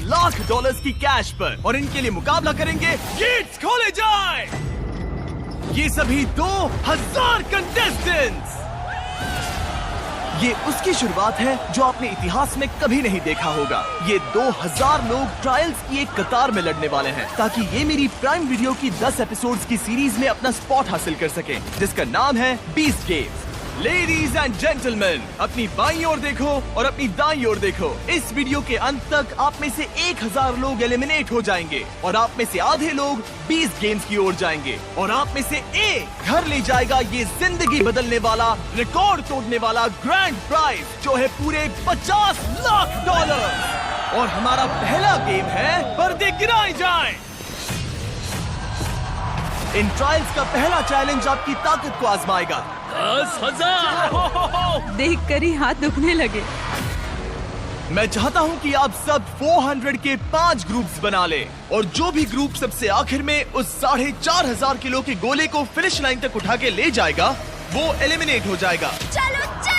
Lakh dollars की cash पर, और इनके लिए मुकाबला करेंगे। गेट्स खोले जाए। ये सभी 2000 कंटेस्टेंट्स। ये उसकी शुरुआत है जो आपने इतिहास में कभी नहीं देखा होगा। ये 2000 लोग ट्रायल्स की एक कतार में लड़ने वाले हैं ताकि ये मेरी प्राइम वीडियो की 10 एपिसोड्स की सीरीज में अपना स्पॉट हासिल कर सके, जिसका नाम है beast games. Ladies and gentleman, अपनी बाईं ओर देखो और अपनी दाईं ओर देखो। इस वीडियो के अंत तक आप में से 1000 लोग एलिमिनेट हो जाएंगे और आप में से आधे लोग 20 गेम्स की ओर जाएंगे और आप में से एक घर ले जाएगा ये जिंदगी बदलने वाला, रिकॉर्ड तोड़ने वाला ग्रैंड प्राइज, जो है पूरे 50 लाख डॉलर। और हमारा पहला गेम है पर्दे गिराए जाएं। इन ट्रायल्स का पहला चैलेंज आपकी ताकत को आजमाएगा। 10,000 देख कर ही हाथ दुखने लगे। मैं चाहता हूं कि आप सब 400 के 5 ग्रुप्स बना ले और जो भी ग्रुप सबसे आखिर में उस 4,500 किलो के गोले को फिनिश लाइन तक उठा के ले जाएगा, वो एलिमिनेट हो जाएगा। चलो चले।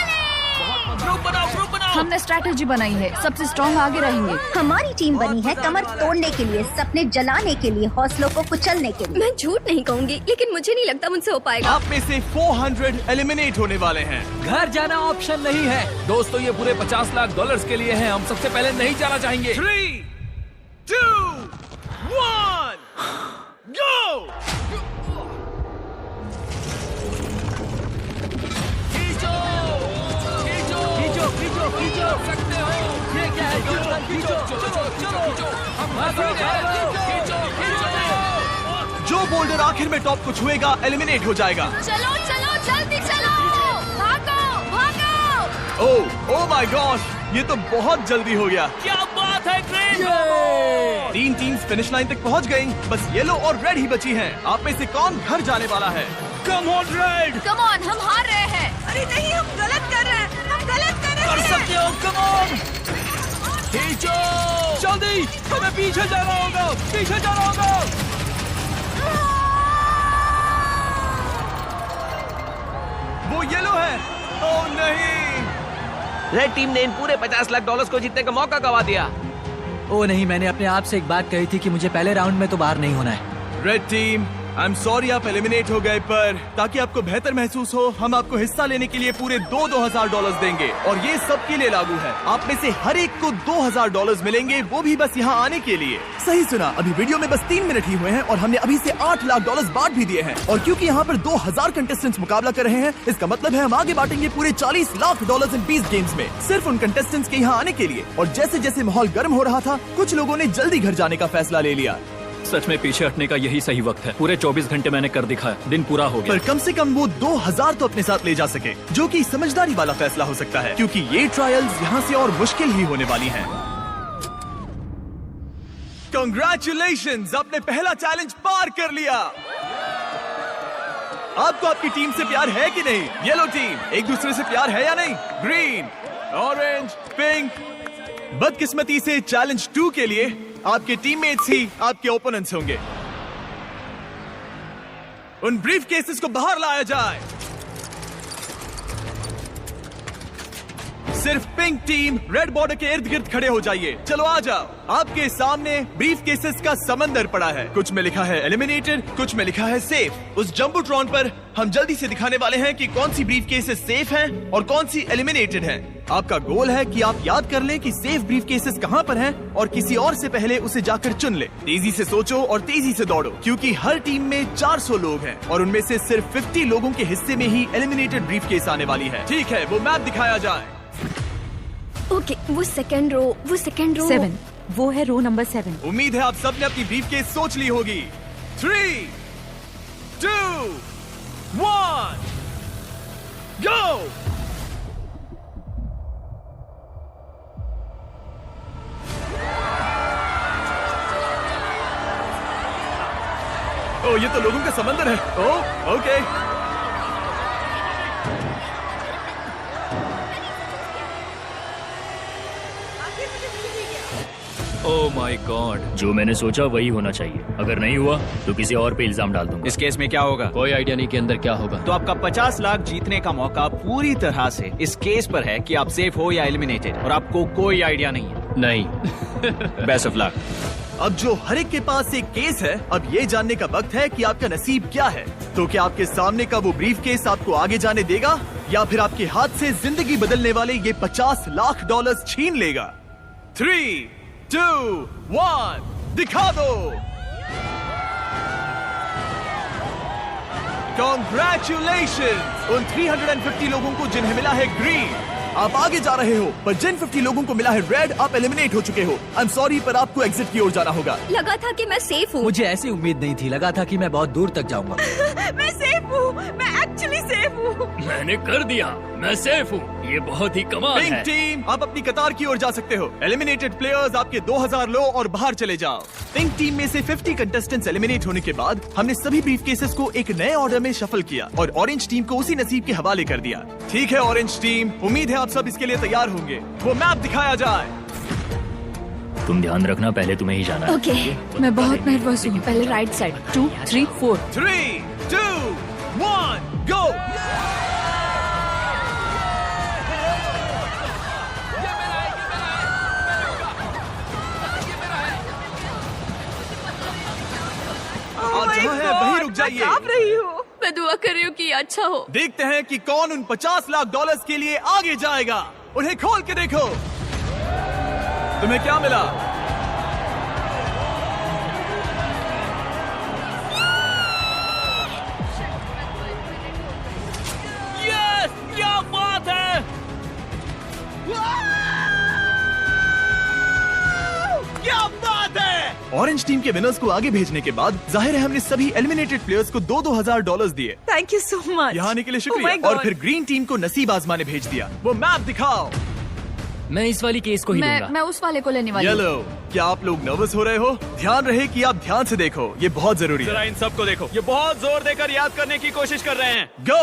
ग्रुप बनाओ। हमने स्ट्रैटेजी बनाई है, सबसे स्ट्रॉन्ग आगे रहेंगे। हमारी टीम बनी है कमर तोड़ने के लिए, सपने जलाने के लिए, हौसलों को कुचलने के लिए। मैं झूठ नहीं कहूँगी, लेकिन मुझे नहीं लगता मुझसे हो पाएगा। आप में से 400 एलिमिनेट होने वाले हैं। घर जाना ऑप्शन नहीं है दोस्तों, ये पूरे 50 लाख डॉलर्स के लिए है। हम सबसे पहले नहीं जाना चाहेंगे। 3, 2, 1, go! खींचो सकते हो। ये क्या है? खींचो। जो बोल्डर आखिर में टॉप को छुएगा एलिमिनेट हो जाएगा। चलो जल्दी चलो, भागो। ओह माय गॉश, ये तो बहुत जल्दी हो गया। क्या बात है ग्रेट। 3 टीम्स फिनिश लाइन तक पहुंच गयी, बस येलो और रेड ही बची हैं। आप में से कौन घर जाने वाला है? Come on red. Come on, हम हार रहे हैं। अरे नहीं, हम गलत कर रहे हैं। कर सकते हो, कम ऑन। खींचो जल्दी, हमें पीछे जाना होगा। वो येलो है। ओह नहीं, रेड टीम ने इन पूरे 50 लाख डॉलर्स को जीतने का मौका गवा दिया। ओ नहीं, मैंने अपने आप से एक बात कही थी कि मुझे पहले राउंड में तो बाहर नहीं होना है। Red team, I am sorry आप एलिमिनेट हो गए, पर ताकि आपको बेहतर महसूस हो, हम आपको हिस्सा लेने के लिए पूरे 2,000 डॉलर्स देंगे और ये सबके लिए लागू है। आप में से हर एक को 2,000 डॉलर्स मिलेंगे, वो भी बस यहाँ आने के लिए। सही सुना, अभी वीडियो में बस 3 मिनट ही हुए हैं और हमने अभी से 8 लाख डॉलर्स बांट भी दिए हैं। और क्योंकि यहाँ पर 2000 कंटेस्टेंट्स मुकाबला कर रहे हैं, इसका मतलब है हम आगे बांटेंगे पूरे 40 लाख डॉलर्स इन 20 गेम्स में, सिर्फ उन कंटेस्टेंट्स के यहाँ आने के लिए। और जैसे जैसे माहौल गर्म हो रहा था, कुछ लोगों ने जल्दी घर जाने का फैसला ले लिया। सच में पीछे हटने का यही सही वक्त है। पूरे 24 घंटे मैंने कर दिखाया, दिन पूरा हो गया। पर कम से कम वो 2000 तो अपने साथ ले जा सके, जो कि समझदारी वाला फैसला हो सकता है, क्योंकि ये ट्रायल्स यहाँ से और मुश्किल ही होने वाली हैं। Congratulations, आपने पहला चैलेंज पार कर लिया। आपको आपकी टीम से प्यार है कि नहीं? येलो टीम, एक दूसरे से प्यार है या नहीं? Green, orange, pink. बदकिस्मती से चैलेंज 2 के लिए आपके टीममेट्स ही आपके ओपोनेंट्स होंगे। उन ब्रीफ केसेस को बाहर लाया जाए। सिर्फ पिंक टीम रेड बॉर्डर के इर्द गिर्द खड़े हो जाइए। चलो आ जाओ। आपके सामने ब्रीफ केसेस का समंदर पड़ा है। कुछ में लिखा है एलिमिनेटेड, कुछ में लिखा है सेफ। उस जंबोट्रॉन पर हम जल्दी से दिखाने वाले हैं कि कौन सी ब्रीफ केसेस सेफ हैं और कौन सी एलिमिनेटेड हैं। आपका गोल है कि आप याद कर लें कि सेफ ब्रीफ केसेस कहां पर हैं और किसी और से पहले उसे जाकर चुन ले। तेजी से सोचो और तेजी से दौड़ो, क्योंकि हर टीम में 400 लोग हैं और उनमें से सिर्फ 50 लोगों के हिस्से में ही एलिमिनेटेड ब्रीफ केस आने वाली है। ठीक है, वो मैप दिखाया जाए। ओके, वो सेकंड रो 7, वो है रो नंबर 7। उम्मीद है आप सबने अपनी ब्रीफ केस सोच ली होगी। 3, 2, 1, गो। ओ, ये तो लोगों का समंदर है। ओ, ओके। ओह माय गॉड, जो मैंने सोचा वही होना चाहिए। अगर नहीं हुआ तो किसी और पे इल्जाम डाल दूंगा। इस केस में क्या होगा? कोई आइडिया नहीं कि अंदर क्या होगा। तो आपका 50 लाख जीतने का मौका पूरी तरह से इस केस पर है कि आप सेफ हो या एलिमिनेटेड, और आपको कोई आइडिया नहीं है। नहीं। Best of luck. अब जो हर एक के पास एक केस है, अब ये जानने का वक्त है कि आपका नसीब क्या है। तो क्या आपके सामने का वो ब्रीफ केस आपको आगे जाने देगा, या फिर आपके हाथ से जिंदगी बदलने वाले ये $50 लाख छीन लेगा? 3, 2, 1, दिखा दो। Congratulations उन 350 लोगों को जिन्हें मिला है ग्रीन। आप आगे जा रहे हो, पर जिन 50 लोगों को मिला है रेड, आप एलिमिनेट हो चुके हो। आई एम सॉरी, पर आपको एग्जिट की ओर जाना होगा। लगा था कि मैं सेफ हूँ। मुझे ऐसी उम्मीद नहीं थी, लगा था कि मैं बहुत दूर तक जाऊंगा। मैं सेफ हूँ, मैं एक्चुअली सेफ हूँ। मैंने कर दिया, मैं सेफ हूँ। ये बहुत ही कमाल पिंक है। टीम, आप अपनी कतार की ओर जा सकते हो। एलिमिनेटेड प्लेयर्स आपके 2000 लो और बाहर चले जाओ। पिंक टीम में से 50 कंटेस्टेंट्स एलिमिनेट होने के बाद हमने सभी ब्रीफ केसेस को एक नए ऑर्डर में शफल किया और ऑरेंज टीम को उसी नसीब के हवाले कर दिया। ठीक है ऑरेंज टीम, उम्मीद है आप सब इसके लिए तैयार होंगे। वो मैप दिखाया जाए। तुम ध्यान रखना, पहले तुम्हें ही जाना है। ओके, मैं बहुत नर्वस हूँ। पहले राइट साइड। 2, 3, 4। 3, 2, 1, गो। आप जहाँ हैं वहीं रुक जाइए। रही हूँ। मैं दुआ कर रही हूँ कि ये अच्छा हो। देखते हैं कि कौन उन $50 लाख के लिए आगे जाएगा। उन्हें खोल के देखो। तुम्हें क्या मिला? यस, क्या बात है। क्या बात है। ऑरेंज टीम के विनर्स को आगे भेजने के बाद जाहिर है हमने सभी एलिमिनेटेड प्लेयर्स को $2,000 दिए। Thank you so much. यहाँ आने के लिए Oh शुक्रिया। my और God. फिर ग्रीन टीम को नसीब आजमाने भेज दिया। वो मैप दिखाओ। मैं इस वाली केस को ही लूंगा। मैं उस वाले को लेने वाली हूँ। येलो, क्या आप लोग नर्वस हो रहे हो? ध्यान रहे कि आप ध्यान से देखो, ये बहुत जरूरी है। जरा इन सबको देखो, ये बहुत जोर देकर याद करने की कोशिश कर रहे हैं। Go.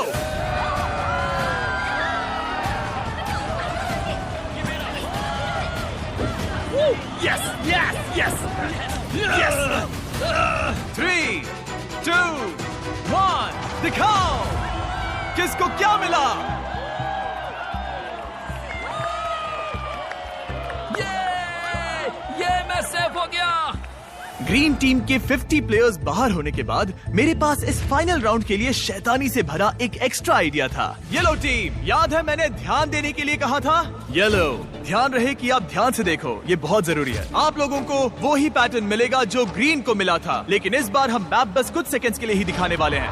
Yes yes yes yes. 3, 2, 1, दिखाओ किसको क्या मिला। ये मैं सेफ हो गया। ग्रीन टीम के 50 प्लेयर्स बाहर होने के बाद मेरे पास इस फाइनल राउंड के लिए शैतानी से भरा एक एक्स्ट्रा आइडिया था। येलो टीम, याद है मैंने ध्यान देने के लिए कहा था? येलो, ध्यान रहे कि आप ध्यान से देखो, ये बहुत जरूरी है। आप लोगों को वो ही पैटर्न मिलेगा जो ग्रीन को मिला था, लेकिन इस बार हम मैप बस कुछ सेकंड्स के लिए ही दिखाने वाले हैं।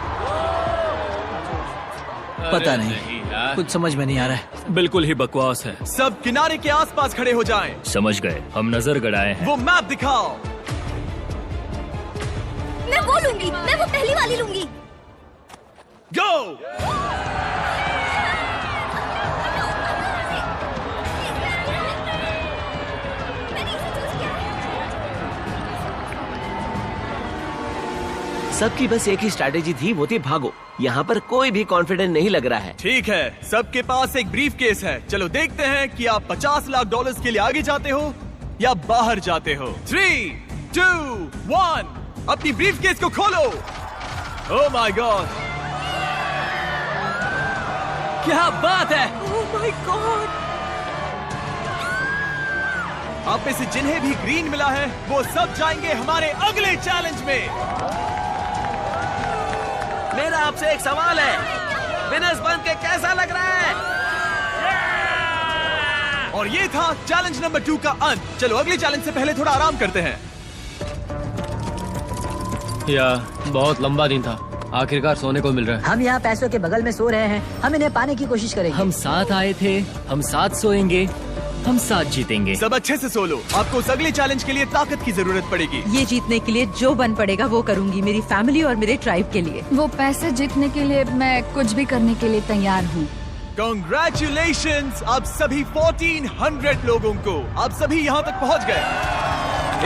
पता नहीं, कुछ समझ में नहीं आ रहा है। बिल्कुल ही बकवास है। सब किनारे के आसपास खड़े हो जाएं। समझ गए, हम नजर गड़ाए हैं। वो मैप दिखाओ। मैं वो लूंगी, मैं वो पहली वाली लूंगी। गो। सबकी बस एक ही स्ट्रैटेजी थी, वो थी भागो। यहाँ पर कोई भी कॉन्फिडेंट नहीं लग रहा है। ठीक है, सबके पास एक ब्रीफ केस है। चलो देखते हैं कि आप $50 लाख के लिए आगे जाते हो या बाहर जाते हो। 3, 2, 1, अपनी ब्रीफ केस को खोलो। ओह माय गॉड, क्या बात है। Oh my God. आप में से जिन्हें भी ग्रीन मिला है वो सब जाएंगे हमारे अगले चैलेंज में। मेरा आपसे एक सवाल है, विनर्स बन के कैसा लग रहा है? और ये था चैलेंज नंबर 2 का अंत। चलो अगले चैलेंज से पहले थोड़ा आराम करते हैं। बहुत लंबा दिन था, आखिरकार सोने को मिल रहा है। हम यहाँ पैसों के बगल में सो रहे हैं, हम इन्हें पाने की कोशिश करेंगे। हम साथ आए थे, हम साथ सोएंगे, हम साथ जीतेंगे। सब अच्छे से सो लो, आपको उस अगले चैलेंज के लिए ताकत की जरूरत पड़ेगी। ये जीतने के लिए जो बन पड़ेगा वो करूंगी, मेरी फैमिली और मेरे ट्राइब के लिए। वो पैसे जीतने के लिए मैं कुछ भी करने के लिए तैयार हूँ। Congratulations आप सभी 1400 लोगों को, आप सभी यहाँ तक पहुँच गए।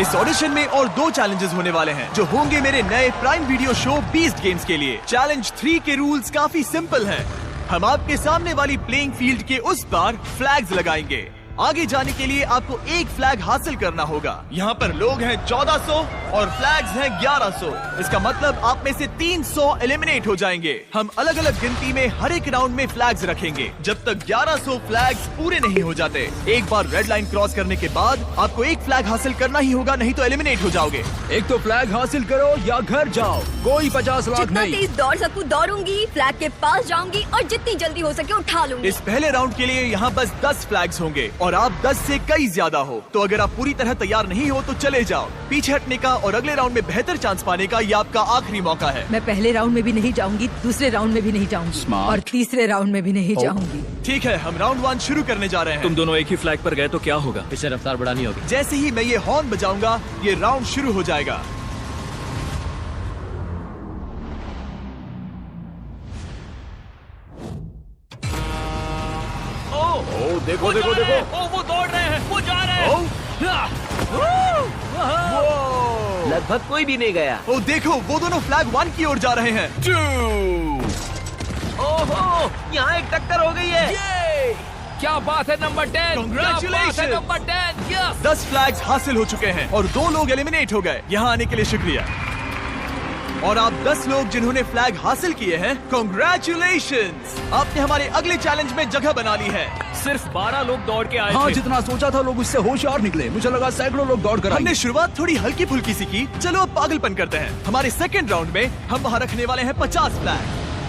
इस ऑडिशन में और 2 चैलेंजेस होने वाले हैं जो होंगे मेरे नए prime video show beast games के लिए। चैलेंज 3 के रूल्स काफी सिंपल हैं। हम आपके सामने वाली प्लेइंग फील्ड के उस पार फ्लैग्स लगाएंगे। आगे जाने के लिए आपको एक फ्लैग हासिल करना होगा। यहाँ पर लोग हैं 1400 और फ्लैग्स हैं 1100। इसका मतलब आप में से 300 एलिमिनेट हो जाएंगे। हम अलग अलग गिनती में हर एक राउंड में फ्लैग्स रखेंगे जब तक 1100 फ्लैग्स पूरे नहीं हो जाते। एक बार रेड लाइन क्रॉस करने के बाद आपको एक फ्लैग हासिल करना ही होगा, नहीं तो एलिमिनेट हो जाओगे। एक तो फ्लैग हासिल करो या घर जाओ, कोई 50 लाख जितना नहीं। तेज दौड़ सकूं दौड़ूंगी, फ्लैग के पास जाऊंगी और जितनी जल्दी हो सके उठा लूंगी। इस पहले राउंड के लिए यहाँ बस 10 फ्लैग्स होंगे और आप 10 से कई ज्यादा हो, तो अगर आप पूरी तरह तैयार नहीं हो तो चले जाओ। पीछे हटने का और अगले राउंड में बेहतर चांस पाने का ये आपका आखिरी मौका है। मैं पहले राउंड में भी नहीं जाऊंगी, दूसरे राउंड में भी नहीं जाऊंगी Smart. और तीसरे राउंड में भी नहीं जाऊंगी। ठीक है, हम राउंड 1 शुरू करने जा रहे हैं। तुम दोनों एक ही फ्लैग पर गए तो क्या होगा? इसे रफ्तार बढ़ानी होगी। जैसे ही मैं ये हॉर्न बजाऊंगा ये राउंड शुरू हो जाएगा। देखो देखो देखो, ओ वो दौड़ रहे हैं, वो जा रहे हैं। लगभग कोई भी नहीं गया। ओ देखो, वो दोनों फ्लैग 1 की ओर जा रहे हैं। 2 ओहो, यहाँ एक टक्कर हो गई है। क्या बात है number 10। Congratulations! Number 10 yes. 10 flags हासिल हो चुके हैं और 2 लोग एलिमिनेट हो गए। यहाँ आने के लिए शुक्रिया। और आप 10 लोग जिन्होंने फ्लैग हासिल किए हैं, कांग्रेचुलेशंस! आपने हमारे अगले चैलेंज में जगह बना ली है। सिर्फ 12 लोग दौड़ के आए हाँ, थे। जितना सोचा था लोग उससे होशियार निकले। मुझे लगा सैकड़ों लोग दौड़ कर हमने आएंगे। शुरुआत थोड़ी हल्की फुल्की सी की, चलो अब पागलपन करते हैं। हमारे सेकंड राउंड में हम वहाँ रखने वाले हैं 50 फ्लैग।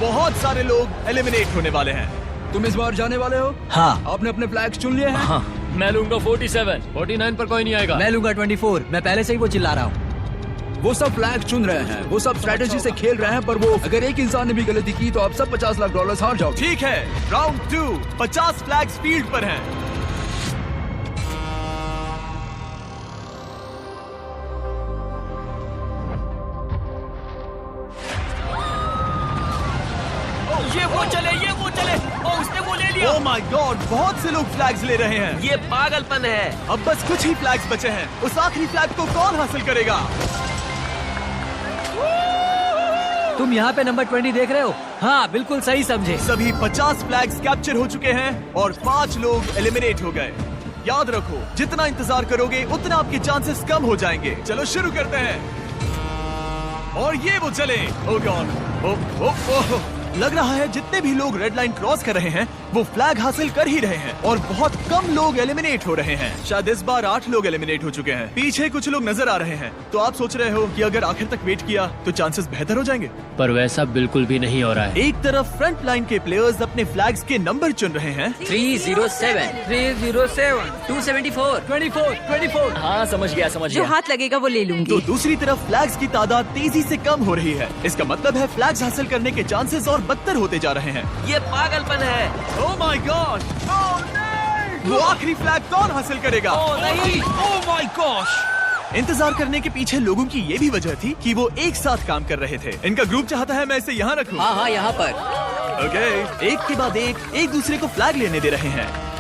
बहुत सारे लोग एलिमिनेट होने वाले हैं। तुम इस बार जाने वाले हो? हाँ। आपने अपने फ्लैग्स चुन लिए हैं? हाँ। मैं लूंगा 47। 49 पर कोई नहीं आएगा। मैं लूंगा 24। मैं पहले से ही वो चिल्ला रहा हूँ। वो सब फ्लैग चुन रहे हैं, वो सब स्ट्रेटेजी से खेल रहे हैं, पर वो अगर एक इंसान ने भी गलती की तो आप सब $50 लाख हार जाओगे। ठीक है, राउंड 2 50 फ्लैग्स फील्ड पर हैं। ये वो चले। ओ उसने वो ले लिया। ओह माय गॉड, बहुत से लोग फ्लैग्स ले रहे हैं। ये पागलपन है। अब बस कुछ ही फ्लैग्स बचे हैं। उस आखिरी फ्लैग को कौन हासिल करेगा? तुम यहाँ पे नंबर 20 देख रहे हो? हाँ, बिल्कुल सही समझे। सभी 50 फ्लैग्स कैप्चर हो चुके हैं और 5 लोग एलिमिनेट हो गए। याद रखो, जितना इंतजार करोगे उतना आपके चांसेस कम हो जाएंगे। चलो शुरू करते हैं। और ये वो चले। ओह गॉड, लग रहा है जितने भी लोग रेड लाइन क्रॉस कर रहे हैं वो फ्लैग हासिल कर ही रहे हैं और बहुत कम लोग एलिमिनेट हो रहे हैं। शायद इस बार 8 लोग एलिमिनेट हो चुके हैं। पीछे कुछ लोग नजर आ रहे हैं, तो आप सोच रहे हो कि अगर आखिर तक वेट किया तो चांसेस बेहतर हो जाएंगे। पर वैसा बिल्कुल भी नहीं हो रहा है। एक तरफ फ्रंट लाइन के प्लेयर्स अपने फ्लैग्स के नंबर चुन रहे हैं। 307, 307, 274, 24, 24। हाँ समझ गया जो हाथ लगेगा वो ले लूंगी। तो दूसरी तरफ फ्लैग्स की तादाद तेजी से कम हो रही है। इसका मतलब है फ्लैग्स हासिल करने के चांसेस और बदतर होते जा रहे हैं। ये पागलपन है। ओह माय गॉड, वो आखिरी फ्लैग कौन हासिल करेगा? Oh my gosh. इंतजार करने के पीछे लोगों की ये भी वजह थी कि वो एक साथ काम कर रहे थे। इनका ग्रुप चाहता है मैं इसे यहाँ रखूं। हाँ, यहाँ पर। ओके, एक के बाद एक दूसरे को फ्लैग लेने दे रहे हैं।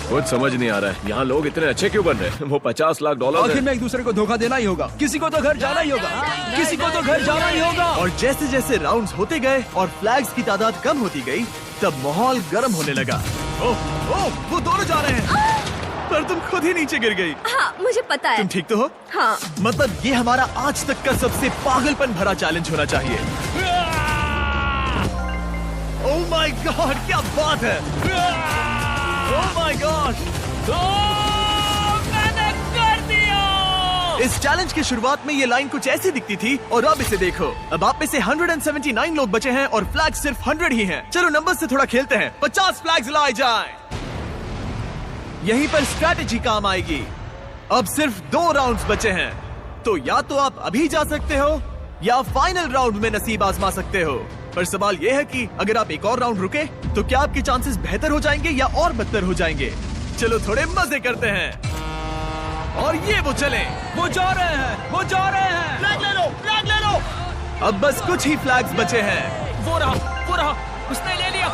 कुछ समझ नहीं आ रहा है, यहाँ लोग इतने अच्छे क्यों बन रहे हैं? वो $50 लाख आखिर में एक दूसरे को धोखा देना ही होगा। किसी को तो घर जाना ही होगा। किसी को तो घर जाना ही होगा। और जैसे जैसे राउंड्स होते गए और फ्लैग्स की तादाद कम होती गई, तब माहौल गर्म होने लगा। ओह, वो दोनों जा रहे हैं। पर तुम खुद ही नीचे गिर गई। हाँ मुझे पता है। तुम ठीक तो हो? हाँ। मतलब ये हमारा आज तक का सबसे पागलपन भरा चैलेंज होना चाहिए। ओह माय गॉड, क्या बात है। ओह माय गॉड, मैंने कर दिया। इस चैलेंज की शुरुआत में ये लाइन कुछ ऐसी दिखती थी और अब इसे देखो। अब आप में से 179 लोग बचे हैं और फ्लैग सिर्फ 100 ही हैं। चलो नंबर से थोड़ा खेलते हैं। 50 फ्लैग्स लाए जाएं। यहीं पर स्ट्रैटेजी काम आएगी। अब सिर्फ 2 राउंड्स बचे हैं, तो या तो आप अभी जा सकते हो या फाइनल राउंड में नसीब आजमा सकते हो। पर सवाल यह है कि अगर आप एक और राउंड रुके तो क्या आपके चांसेस बेहतर हो जाएंगे या और बदतर हो जाएंगे। चलो थोड़े मजे करते हैं। और ये वो चले, वो जा रहे हैं, वो जा रहे हैं। फ्लैग ले लो, फ्लैग ले लो। अब बस कुछ ही फ्लैग्स बचे हैं। वो रहा, उसने ले लिया।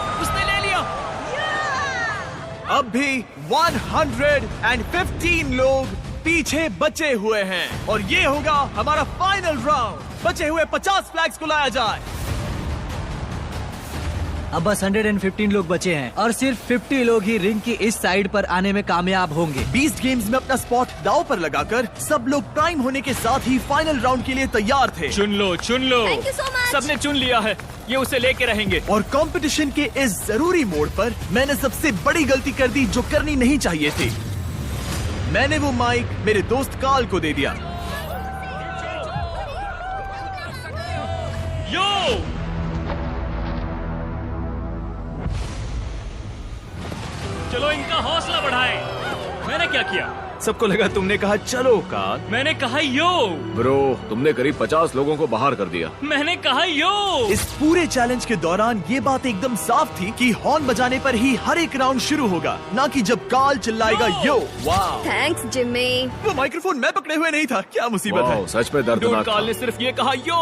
अब भी 115 लोग पीछे बचे हुए हैं और ये होगा हमारा फाइनल राउंड। बचे हुए 50 फ्लैग्स को लाया जाए। अब बस 115 लोग बचे हैं और सिर्फ 50 लोग ही रिंग की इस साइड पर आने में कामयाब होंगे। बीस्ट गेम्स में अपना स्पॉट दांव पर लगाकर सब लोग प्राइम होने के साथ ही फाइनल राउंड के लिए तैयार थे। चुन लो, चुन लो। Thank you so much. सबने चुन लिया है, ये उसे लेके रहेंगे। और कंपटीशन के इस जरूरी मोड़ पर मैंने सबसे बड़ी गलती कर दी जो करनी नहीं चाहिए थी। मैंने वो माइक मेरे दोस्त कार्ल को दे दिया। यो! चलो इनका हौसला बढ़ाएं। मैंने क्या किया? सबको लगा तुमने कहा चलो कार्ल। मैंने कहा यो। ब्रो, तुमने करीब 50 लोगों को बाहर कर दिया। मैंने कहा यो। इस पूरे चैलेंज के दौरान ये बात एकदम साफ थी कि हॉर्न बजाने पर ही हर एक राउंड शुरू होगा, ना कि जब कार्ल चिल्लाएगा यो। वाह! थैंक्स जिम्मी। वो माइक्रोफोन मैं पकड़े हुए नहीं था, क्या मुसीबत है। वाह, सच में डूड दर्दनाक कार्ल था। ने सिर्फ ये कहा यो।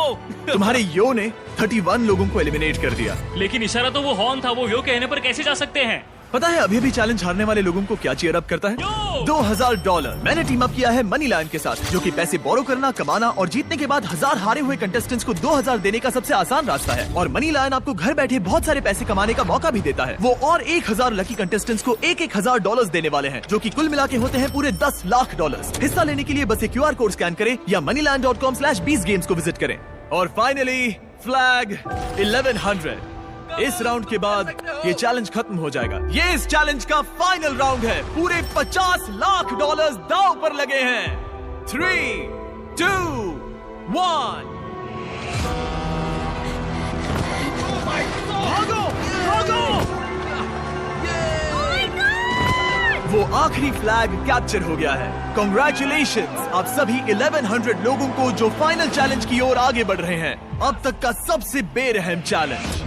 तुम्हारे यो ने 31 लोगों को एलिमिनेट कर दिया। लेकिन इशारा तो वो हॉर्न था, वो यो कहने पर कैसे जा सकते हैं? पता है अभी भी चैलेंज हारने वाले लोगों को क्या चीयर अप करता है? $2000। मैंने टीम अप किया है मनी लायन के साथ, जो कि पैसे बोरो करना, कमाना और जीतने के बाद 1000 हारे हुए कंटेस्टेंट्स को 2000 देने का सबसे आसान रास्ता है। और मनी लायन आपको घर बैठे बहुत सारे पैसे कमाने का मौका भी देता है। वो और 1000 लकी कंटेस्टेंट्स को $1000 देने वाले हैं, जो कि कुल मिला के होते हैं पूरे $10 लाख। हिस्सा लेने के लिए बस एक QR कोड स्कैन करें या moneyland.com/beastgames को विजिट करें। और फाइनली फ्लैग 1100। इस राउंड के बाद ये चैलेंज खत्म हो जाएगा। ये इस चैलेंज का फाइनल राउंड है। पूरे $50 लाख दांव पर लगे हैं। 3, 2, 1। भागो, भागो! वो आखिरी फ्लैग कैप्चर हो गया है। Congratulations आप सभी 1100 लोगों को जो फाइनल चैलेंज की ओर आगे बढ़ रहे हैं। अब तक का सबसे बेरहम चैलेंज।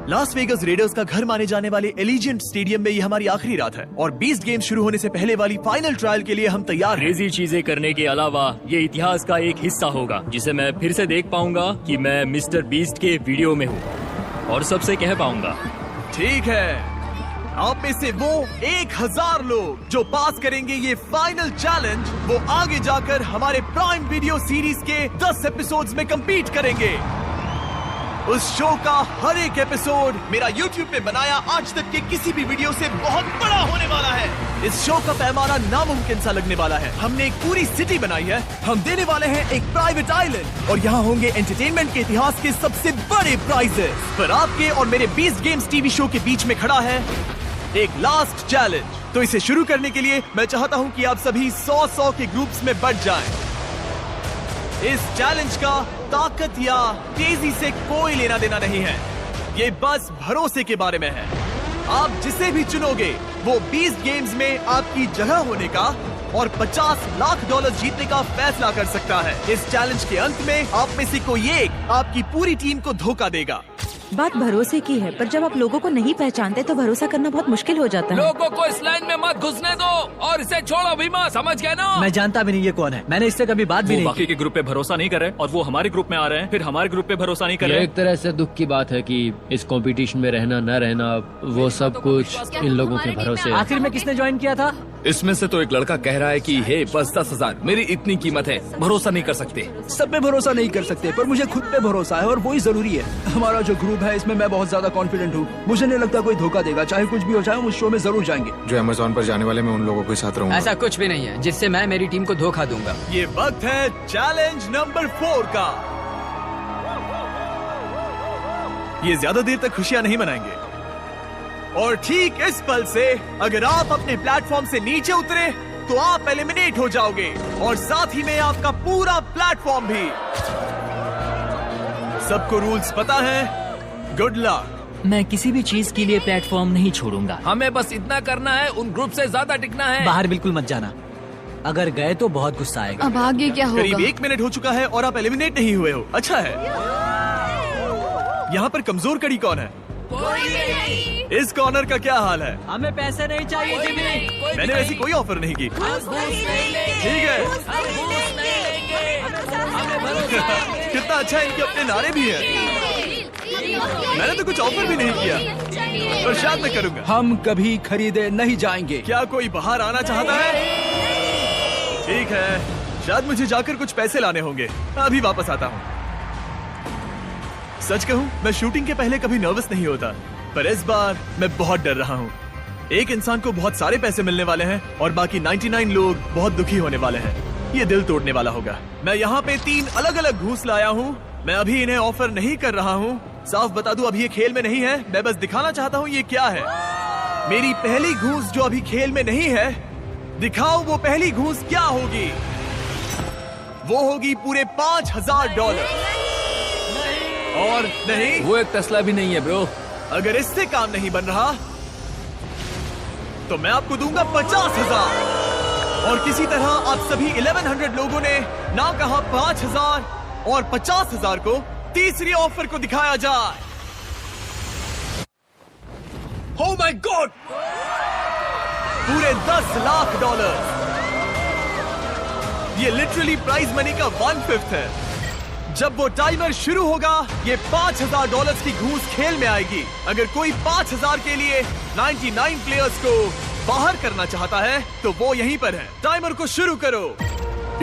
लास वेगस रेडर्स का घर माने जाने वाले एलिजेंट स्टेडियम में ये हमारी आखिरी रात है और बीस्ट गेम शुरू होने से पहले वाली फाइनल ट्रायल के लिए हम तैयार हैं। क्रेजी चीजें करने के अलावा ये इतिहास का एक हिस्सा होगा जिसे मैं फिर से देख पाऊंगा कि मैं मिस्टर बीस्ट के वीडियो में हूँ और सबसे कह पाऊंगा। ठीक है, आप में से वो 1000 लोग जो पास करेंगे ये फाइनल चैलेंज, वो आगे जाकर हमारे प्राइम वीडियो सीरीज के 10 एपिसोड्स में compete करेंगे। उस शो का हर एक एपिसोड मेरा YouTube पे बनाया आज तक के किसी भी वीडियो से बहुत बड़ा होने वाला है। इस शो का पैमाना नामुमकिन सा लगने वाला है। हमने एक पूरी सिटी बनाई है। हम देने वाले हैं एक प्राइवेट आइलैंड और यहाँ होंगे एंटरटेनमेंट के इतिहास के सबसे बड़े प्राइजेस। पर आपके और मेरे बीस्ट गेम्स टीवी शो के बीच में खड़ा है एक लास्ट चैलेंज। तो इसे शुरू करने के लिए मैं चाहता हूँ कि आप सभी 100 के ग्रुप्स में बंट जाएं। इस चैलेंज का ताकत या तेजी से कोई लेना देना नहीं है, ये बस भरोसे के बारे में है। आप जिसे भी चुनोगे वो बीस्ट गेम्स में आपकी जगह होने का और $50 लाख जीतने का फैसला कर सकता है। इस चैलेंज के अंत में आप में से कोई एक आपकी पूरी टीम को धोखा देगा। बात भरोसे की है, पर जब आप लोगों को नहीं पहचानते तो भरोसा करना बहुत मुश्किल हो जाता है। लोगों को इस लाइन में मत घुसने दो और इसे छोड़ो भी मत, समझ गए ना? मैं जानता भी नहीं ये कौन है, मैंने इससे कभी बात भी नहीं बाकी के ग्रुप पे भरोसा नहीं कर रहे और वो हमारे ग्रुप में आ रहे हैं, फिर हमारे ग्रुप पे भरोसा नहीं कर ये रहे। एक तरह से दुख की बात है कि इस कंपटीशन में रहना न रहना वो सब कुछ इन लोगों के भरोसे है। आखिर में किसने ज्वाइन किया था? इसमें से तो एक लड़का कह रहा है कि हे बस 10,000 मेरी इतनी कीमत है, भरोसा नहीं कर सकते। सब पे भरोसा नहीं कर सकते, पर मुझे खुद पे भरोसा है और वही जरूरी है। हमारा जो ग्रुप है इसमें मैं बहुत ज्यादा कॉन्फिडेंट हूँ। मुझे नहीं लगता कोई धोखा देगा, चाहे कुछ भी हो जाए, हम उस शो में जरूर जाएंगे। जो अमेज़न पर जाने वाले मैं उन लोगों के साथ रहूंगा। ऐसा कुछ भी नहीं है जिससे मैं मेरी टीम को धोखा दूंगा। ये वक्त है चैलेंज नंबर 4 का। ये ज्यादा देर तक खुशियां नहीं मनाएंगे और ठीक इस पल से अगर आप अपने प्लेटफॉर्म से नीचे उतरे तो आप एलिमिनेट हो जाओगे और साथ ही में आपका पूरा प्लेटफॉर्म भी। सबको रूल्स पता है? Good luck. मैं किसी भी चीज के लिए प्लेटफॉर्म नहीं छोड़ूंगा। हमें बस इतना करना है, उन ग्रुप से ज्यादा टिकना है। बाहर बिल्कुल मत जाना, अगर गए तो बहुत गुस्सा आएगा। अब आगे क्या होगा? करीब 1 मिनट हो चुका है और आप एलिमिनेट नहीं हुए हो। अच्छा है। यहाँ पर कमजोर कड़ी कौन है? इस कॉर्नर का क्या हाल है? हमें पैसे नहीं चाहिए जिमी। मैंने वैसी कोई ऑफर नहीं की। ठीक है। कितना अच्छा है, इनके अपने नारे भी हैं। मैंने तो कुछ ऑफर भी नहीं किया, पर शायद मैं करूंगा। हम कभी खरीदे नहीं जाएंगे। क्या कोई बाहर आना चाहता है? ठीक है, शायद मुझे जाकर कुछ पैसे लाने होंगे। अभी वापस आता हूँ। सच कहूं, मैं शूटिंग के पहले कभी नर्वस नहीं होता, पर इस बार मैं बहुत डर रहा हूँ। एक इंसान को बहुत सारे पैसे मिलने वाले हैं और बाकी 99 लोग बहुत दुखी होने वाले हैं। ये दिल तोड़ने वाला होगा। मैं यहाँ पे 3 अलग अलग घूस लाया हूँ। मैं अभी इन्हें ऑफर नहीं कर रहा हूँ। साफ बता दूं, अभी ये खेल में नहीं है। मैं बस दिखाना चाहता हूँ ये क्या है। मेरी पहली घूस जो अभी खेल में नहीं है, दिखाओ वो पहली घूस क्या होगी। वो होगी पूरे $5000। और नहीं, वो एक टेस्ला भी नहीं है ब्रो। अगर इससे काम नहीं बन रहा तो मैं आपको दूंगा 50,000। और किसी तरह आप सभी 1100 लोगों ने ना कहा 5000 और 50,000 को तीसरी ऑफर को दिखाया जाए। Oh my God! पूरे $10 लाख। ये लिटरली प्राइज मनी का 1/5 है। जब वो टाइमर शुरू होगा, ये $5000 की घूस खेल में आएगी। अगर कोई 5000 के लिए 99 प्लेयर्स को बाहर करना चाहता है तो वो यहीं पर है। टाइमर को शुरू करो।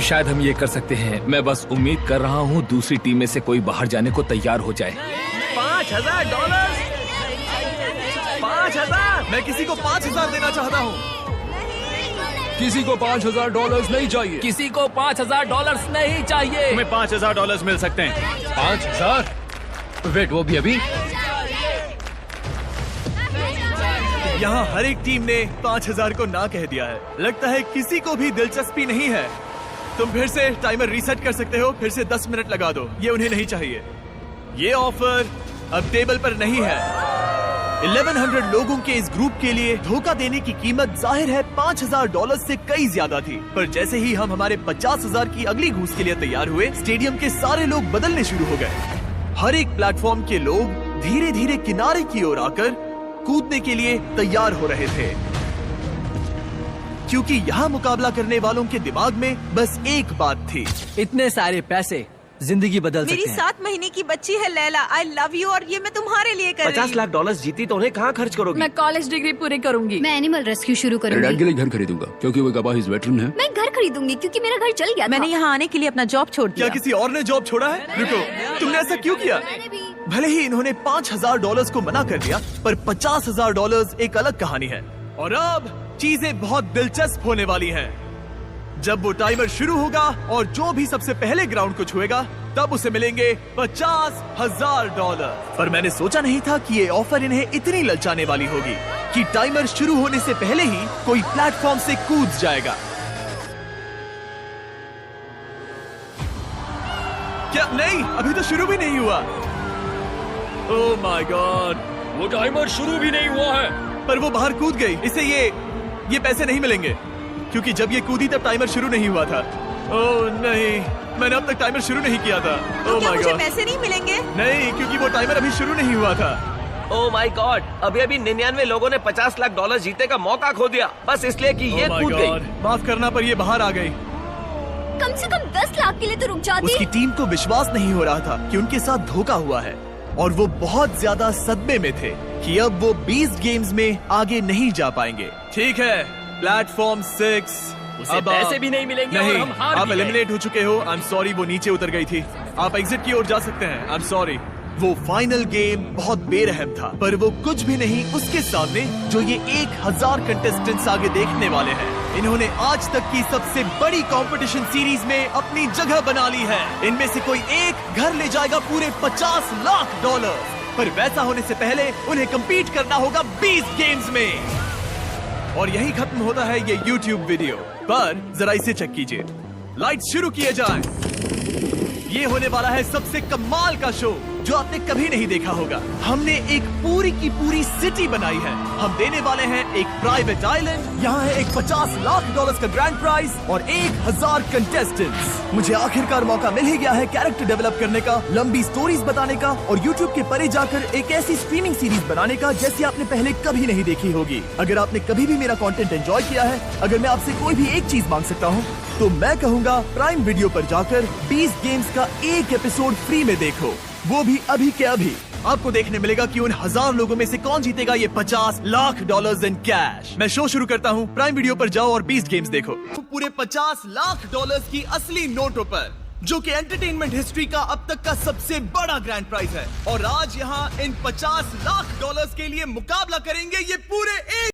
शायद हम ये कर सकते हैं। मैं बस उम्मीद कर रहा हूँ दूसरी टीम में से कोई बाहर जाने को तैयार हो जाए। $5000। 5000। मैं किसी को 5000 देना चाहता हूँ। किसी को $5000 नहीं चाहिए। किसी को $5000 नहीं चाहिए। तुम्हें $5000 मिल सकते हैं। 5000? वेट, वो भी अभी? यहाँ हर एक टीम ने 5000 को ना कह दिया है। लगता है किसी को भी दिलचस्पी नहीं है। तुम फिर से टाइमर रीसेट कर सकते हो। फिर से 10 मिनट लगा दो। ये उन्हें नहीं चाहिए। ये ऑफर अब टेबल पर नहीं है। 1100 लोगों के इस ग्रुप के लिए धोखा देने की कीमत जाहिर है $5000 से कई ज्यादा थी। पर जैसे ही हम हमारे 50,000 की अगली घूस के लिए तैयार हुए, स्टेडियम के सारे लोग बदलने शुरू हो गए। हर एक प्लेटफॉर्म के लोग धीरे धीरे किनारे की ओर आकर कूदने के लिए तैयार हो रहे थे, क्योंकि यहाँ मुकाबला करने वालों के दिमाग में बस एक बात थी। इतने सारे पैसे जिंदगी बदल सकते हैं। मेरी 7 महीने की बच्ची है लैला। आई लव यू और ये मैं तुम्हारे लिए कर रही हूँ। $50 लाख जीती तो उन्हें कहाँ खर्च करोगी? मैं कॉलेज डिग्री पूरी करूंगी। मैं एनिमल रेस्क्यू शुरू डैड करूंगी। के लिए घर खरीदूंगा क्योंकि वो गवाह वेटरन है। मैं घर खरीदूंगी क्योंकि मेरा घर जल गया था। मैंने यहाँ आने के लिए अपना जॉब छोड़ दिया। क्या किसी और ने जॉब छोड़ा है? रुको, तुमने ऐसा क्यों किया? भले ही इन्होंने $5000 को मना कर दिया, पर $50,000 एक अलग कहानी है। और अब चीजें बहुत दिलचस्प होने वाली हैं। जब वो टाइमर शुरू होगा और जो भी सबसे पहले ग्राउंड को छुएगा, तब उसे मिलेंगे $50,000। पर मैंने सोचा नहीं था कि ये ऑफर इन्हें इतनी ललचाने वाली होगी कि टाइमर शुरू होने से पहले ही कोई प्लेटफॉर्म से कूद जाएगा। क्या? नहीं, अभी तो शुरू भी नहीं हुआ। ओह माय गॉड, वो टाइमर शुरू भी नहीं हुआ है। पर वो बाहर कूद गई। इसे ये पैसे नहीं मिलेंगे, क्योंकि जब ये कूदी तब टाइमर शुरू नहीं हुआ था। ओह नहीं, मैंने अब तक टाइमर शुरू नहीं किया था। ओह माय गॉड, पैसे नहीं मिलेंगे? नहीं, क्योंकि वो टाइमर अभी शुरू नहीं हुआ था। ओह माय गॉड, अभी 99 लोगों ने $50 लाख जीतने का मौका खो दिया, बस इसलिए कि ये कूद गई। माफ करना, पर ये बाहर आ गई। कम से कम 10 लाख के लिए तो रुक जाती। उसकी टीम को विश्वास नहीं हो रहा था कि उनके साथ धोखा हुआ है, और वो बहुत ज्यादा सदमे में थे कि अब वो 20 गेम्स में आगे नहीं जा पाएंगे। ठीक है, प्लेटफॉर्म 6। उसे पैसे भी नहीं मिलेंगे और हम हार आप भी गए। एलिमिनेट हो चुके हो। आई एम सॉरी, वो नीचे उतर गई थी। आप एग्जिट की ओर जा सकते हैं। I am sorry. वो फाइनल गेम बहुत बेरहम था, पर वो कुछ भी नहीं उसके सामने जो ये 1000 कंटेस्टेंट्स आगे देखने वाले हैं। इन्होंने आज तक की सबसे बड़ी कंपटीशन सीरीज में अपनी जगह बना ली है। इनमें से कोई एक घर ले जाएगा पूरे $50 लाख। पर वैसा होने से पहले उन्हें compete करना होगा 20 गेम्स में। और यही खत्म होता है ये YouTube वीडियो। पर जरा इसे चेक कीजिए। लाइट्स शुरू किए जाएं। ये होने वाला है सबसे कमाल का शो जो आपने कभी नहीं देखा होगा। हमने एक पूरी की पूरी सिटी बनाई है। हम देने वाले हैं एक प्राइवेट आइलैंड। यहाँ है एक $50 लाख का ग्रैंड प्राइज और 1000 कंटेस्टेंट्स। मुझे आखिरकार मौका मिल ही गया है कैरेक्टर डेवलप करने का, लंबी स्टोरीज बताने का और YouTube के परे जाकर एक ऐसी स्ट्रीमिंग सीरीज बनाने का जैसी आपने पहले कभी नहीं देखी होगी। अगर आपने कभी भी मेरा कंटेंट एंजॉय किया है, अगर मैं आपसे कोई भी एक चीज मांग सकता हूँ, तो मैं कहूँगा प्राइम वीडियो पर जाकर 20 गेम्स का एक एपिसोड फ्री में देखो, वो भी अभी के अभी। आपको देखने मिलेगा कि उन 1000 लोगों में से कौन जीतेगा ये $50 लाख इन कैश। मैं शो शुरू करता हूँ। प्राइम वीडियो पर जाओ और 20 गेम्स देखो। पूरे $50 लाख की असली नोटों पर जो कि एंटरटेनमेंट हिस्ट्री का अब तक का सबसे बड़ा ग्रैंड प्राइज है। और आज यहाँ इन $50 लाख के लिए मुकाबला करेंगे ये पूरे